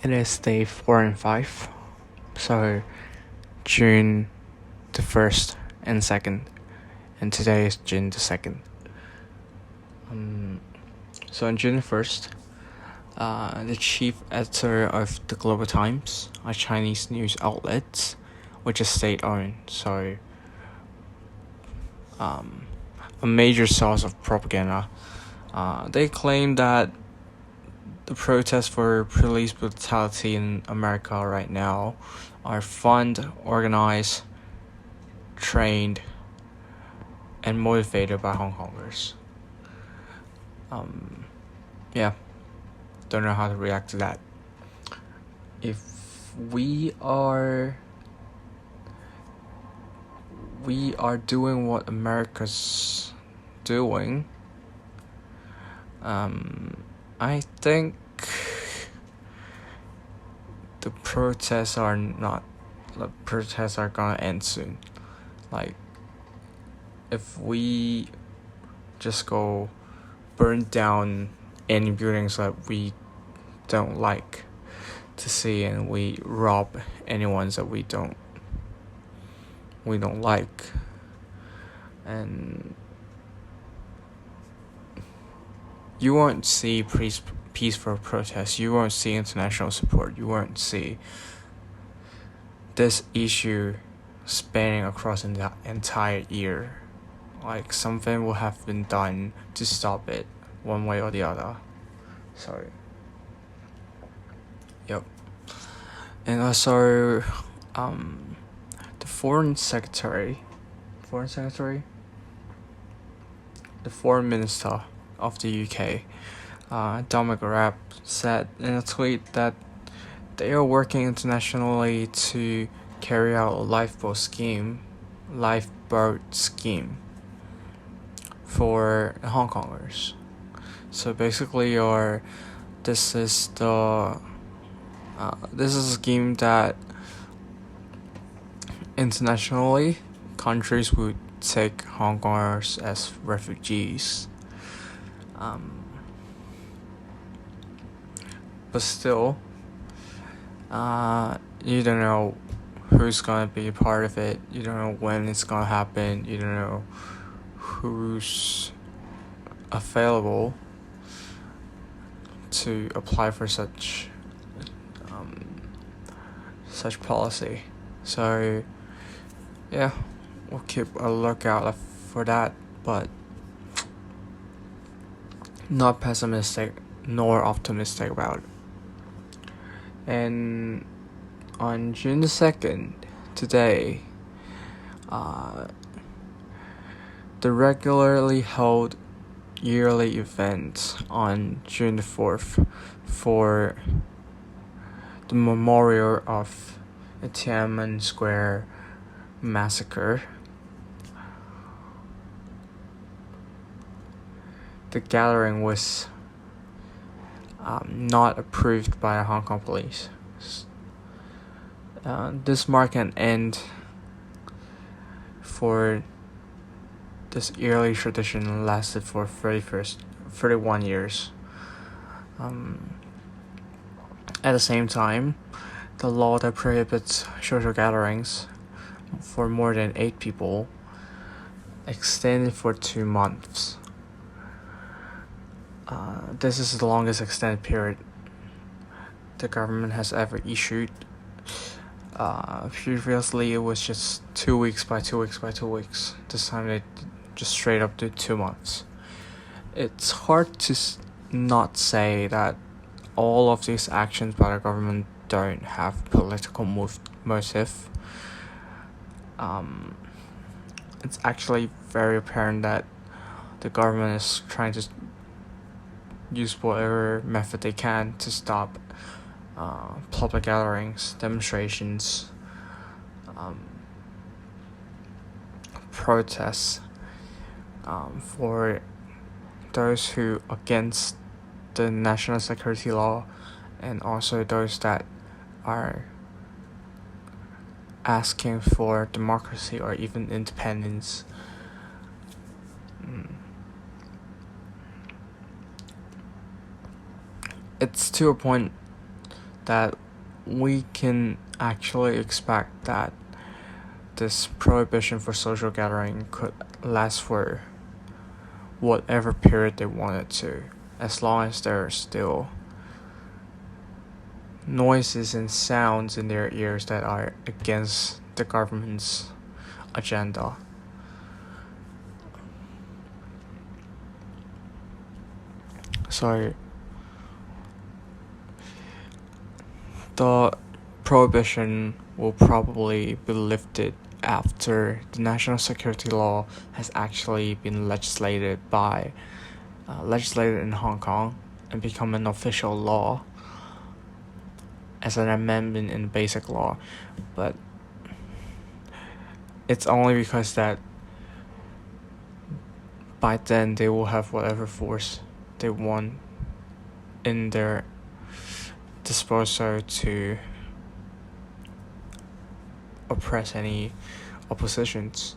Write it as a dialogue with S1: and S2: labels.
S1: It is day 4 and 5, so June the 1st and 2nd, and today is June the 2nd. So on June 1st, the chief editor of the Global Times, a Chinese news outlet, which is state-owned, so a major source of propaganda, they claim that the protests for police brutality in America right now are funded, organized, trained, and motivated by Hong Kongers. Don't know how to react to that. If we are doing what America's doing, I think the protests are gonna end soon. Like, if we just go burn down any buildings that we don't like to see, and we rob anyone that we don't like, and you won't see peaceful protests, you won't see international support, you won't see this issue spanning across the entire year. Like, something will have been done to stop it, one way or the other. Sorry. Yep. And also, the foreign minister of the UK, Dominic Raab, said in a tweet that they are working internationally to carry out a lifeboat scheme for Hong Kongers. So basically, this is a scheme that internationally countries would take Hong Kongers as refugees. But still, you don't know who's gonna be a part of it. You don't know when it's gonna happen. You don't know who's available to apply for such policy. So yeah, we'll keep a lookout for that, but not pessimistic nor optimistic about it. And on June the 2nd, today, the regularly held yearly event on June the 4th for the memorial of the Tiananmen Square massacre. The gathering was not approved by the Hong Kong police. This marked an end for this yearly tradition, lasted for 31 years. At the same time, the law that prohibits social gatherings for more than 8 people extended for 2 months. This is the longest extended period the government has ever issued. Previously, it was just 2 weeks by 2 weeks by 2 weeks. This time they just straight up did 2 months. It's hard to not say that all of these actions by the government don't have political motive. It's actually very apparent that the government is trying to use whatever method they can to stop public gatherings, demonstrations, protests, for those who against the national security law, and also those that are asking for democracy or even independence. It's to a point that we can actually expect that this prohibition for social gathering could last for whatever period they wanted to, as long as there are still noises and sounds in their ears that are against the government's agenda. So the prohibition will probably be lifted after the national security law has actually been legislated in Hong Kong and become an official law as an amendment in the basic law. But it's only because that by then they will have whatever force they want in their disposal to oppress any oppositions.